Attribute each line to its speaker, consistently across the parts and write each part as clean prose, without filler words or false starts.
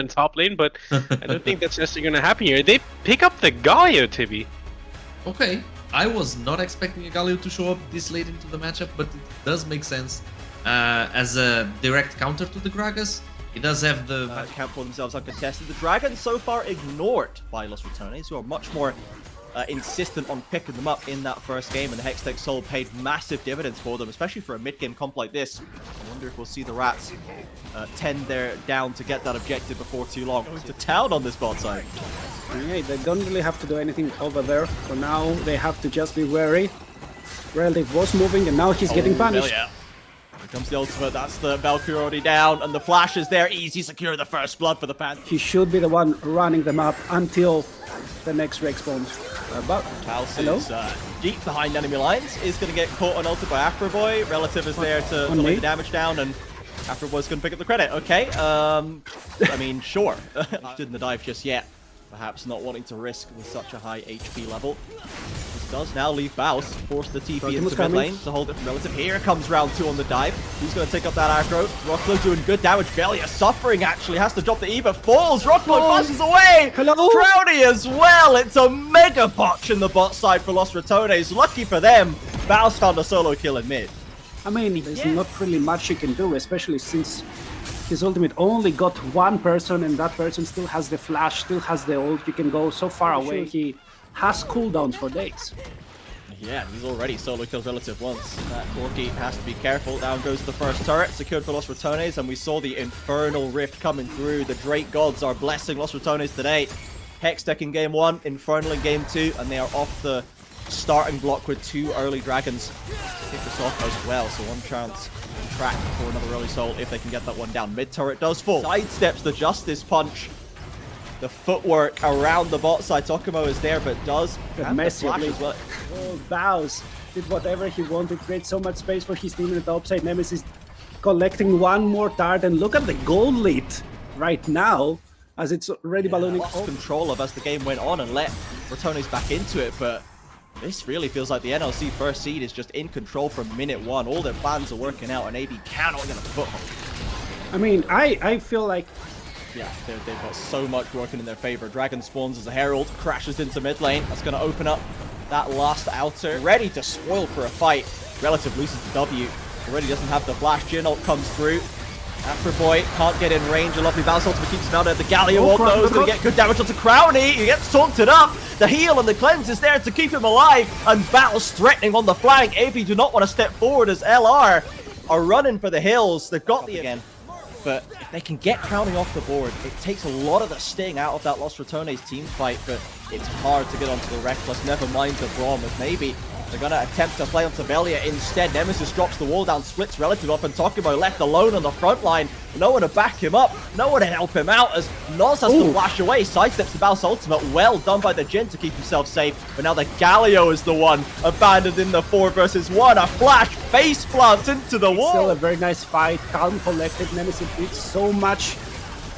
Speaker 1: in top lane, but I don't think that's necessarily going to happen here. They pick up the Galio, Tibby.
Speaker 2: Okay, I was not expecting a Galio to show up this late into the matchup, but it does make sense as a direct counter to the Gragas. It does have the...
Speaker 3: Can't pull themselves uncontested. The Dragons so far ignored by Los Ratones, who are much more insistent on picking them up in that first game, and the Hextech Soul paid massive dividends for them, especially for a mid-game comp like this. I wonder if we'll see the Rats tend their down to get that objective before too long. Going to town on this bot side.
Speaker 4: Yeah, they don't really have to do anything over there. For now, they have to just be wary. Relative was moving, and now he's getting punished.
Speaker 3: Yeah. Here comes the ultimate, that's the Valkyrie already down, and the flash is there, easy secure the first blood for the Panther.
Speaker 4: He should be the one running them up until the next Rex spawns. But
Speaker 3: Kalsi's deep behind enemy lines, is going to get caught on ulted by Afroboy. Relative is there to lay the damage down, and Afroboy's going to pick up the credit. Okay, I mean, sure. Didn't the dive just yet. Perhaps not wanting to risk with such a high HP level. This does now leave Baus, force the TP into mid lane to hold it from Relative. Here comes round 2 on the dive. Who's going to take up that aggro? Rocklo doing good damage. Velia suffering, actually. Has to drop the E, but falls. Rocklo flashes away.
Speaker 4: Hello.
Speaker 3: Crowdy as well. It's a mega botch in the bot side for Los Ratones. Lucky for them, Baus found a solo kill in mid.
Speaker 4: I mean, there's not really much you can do, especially since his ultimate only got one person, and that person still has the flash, still has the ult. You can go so far away. He has cooldowns for days.
Speaker 3: Yeah, he's already solo killed Relative once. That Corki has to be careful. Down goes the first turret, secured for Los Ratones, and we saw the Infernal Rift coming through. The Drake gods are blessing Los Ratones today. Hextech in game 1, Infernal in game 2, and they are off the starting block with 2 early dragons. Kick this off as well, so one chance track for another early soul if they can get that one down. Mid turret does fall. Sidesteps the Justice Punch. The footwork around the bot side. Tokumo is there, but does have the flash as well.
Speaker 4: Oh, Baus did whatever he wanted, create so much space for his team in the top side. Nemesis collecting one more dart, and look at the gold lead right now as it's already ballooning.
Speaker 3: Lost control of as the game went on and let Ratones back into it, but this really feels like the NLC first seed is just in control from minute 1. All their plans are working out, and AB cannot get a foothold.
Speaker 4: I mean, I feel like...
Speaker 3: Yeah, they've got so much working in their favor. Dragon spawns as a Herald, crashes into mid lane. That's going to open up that last outer. Ready to spoil for a fight. Relative loses the W. Already doesn't have the flash. Ginalt comes through. Afroboy can't get in range. A lovely bounce ultimate keeps him out at the Galio. Although is going to get good damage onto Crowny. He gets taunted up. The heal and the cleanse is there to keep him alive. And Battle's threatening on the flank. AP do not want to step forward as LR are running for the hills. They've got the again. But if they can get Crowning off the board, it takes a lot of the sting out of that Los Ratones team fight, but it's hard to get onto the Reckless, never mind the Braum, as maybe they're going to attempt to play onto Velia instead. Nemesis drops the wall down, splits Relative up, and Tokumo left alone on the front line. No one to back him up, no one to help him out, as Noz has to flash away, sidesteps the Baus ultimate. Well done by the Jin to keep himself safe, but now the Galio is the one abandoned in the 4 versus 1. A flash face plant into the wall.
Speaker 4: Still a very nice fight, calm, collected. Nemesis did so much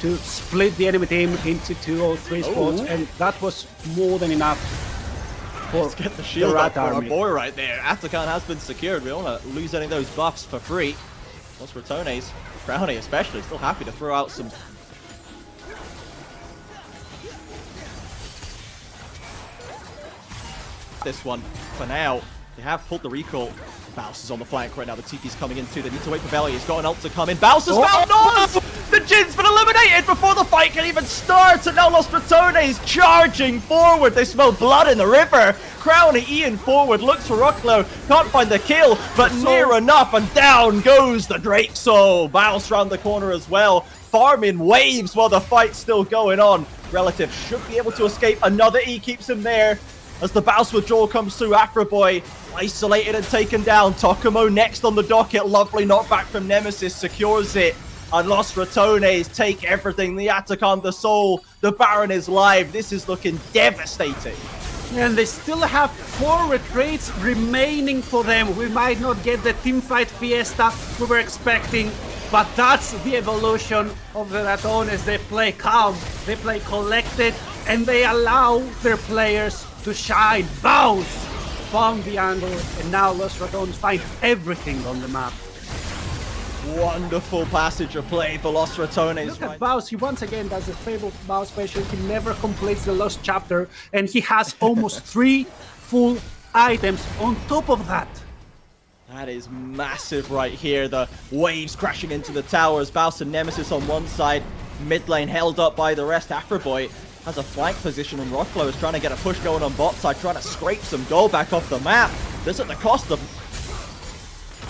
Speaker 4: to split the enemy team into 2 or 3 spots, and that was more than enough.
Speaker 3: Let's get the shield up for our boy right there. Atakan has been secured. We don't want to lose any of those buffs for free. Los Ratones, Crowny especially, still happy to throw out some... This one, for now, they have pulled the recall. Baus is on the flank right now. The TP's coming in too. They need to wait for Velia. He's got an ult to come in. Baus has found Noz! The Jin's been eliminated before the fight can even start. And now Los Ratones charging forward. They smell blood in the river. Crowny Ian forward. Looks for Rocklo. Can't find the kill, but near enough. And down goes the Drake Soul. Baus round the corner as well. Farming waves while the fight's still going on. Relative should be able to escape. Another E keeps him there. As the Baus withdrawal comes through, Afroboy isolated and taken down. Tokumo next on the docket. Lovely knockback from Nemesis secures it. And Los Ratones take everything. The Atakan, the Soul, the Baron is live. This is looking devastating.
Speaker 4: And they still have 4 retreats remaining for them. We might not get the teamfight fiesta we were expecting, but that's the evolution of the Ratones. They play calm, they play collected, and they allow their players to shine. Baus found the angle, and now Los Ratones find everything on the map.
Speaker 3: Wonderful passage of play for Los Ratones.
Speaker 4: Look at Baus, he once again does the favorite Baus special, he never completes the lost chapter, and he has almost 3 full items on top of that.
Speaker 3: That is massive right here. The waves crashing into the towers. Baus and Nemesis on one side. Mid lane held up by the rest. Afroboy has a flank position, and Rockflow is trying to get a push going on bot side, trying to scrape some gold back off the map. This at the cost of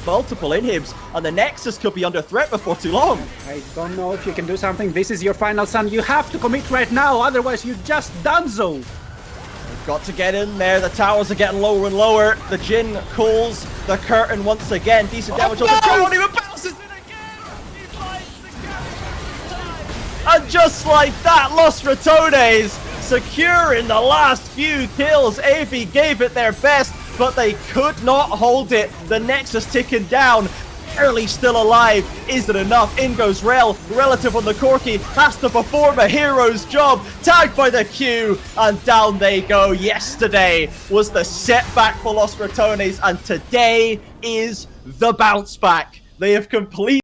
Speaker 3: multiple inhibs, and the Nexus could be under threat before too long.
Speaker 4: I don't know if you can do something. This is your final sun. You have to commit right now, otherwise you just donezo.
Speaker 3: Got to get in there. The towers are getting lower and lower. The Jhin calls the curtain once again. Decent damage on the drone. Even bounces it again. He finds the gap. And just like that, Los Ratones securing the last few kills. AV gave it their best, but they could not hold it. The Nexus ticking down. Barely still alive. Is it enough? In goes Rel. Relative on the Corki has to perform a hero's job. Tagged by the Q, and down they go. Yesterday was the setback for Los Ratones, and today is the bounce back. They have completed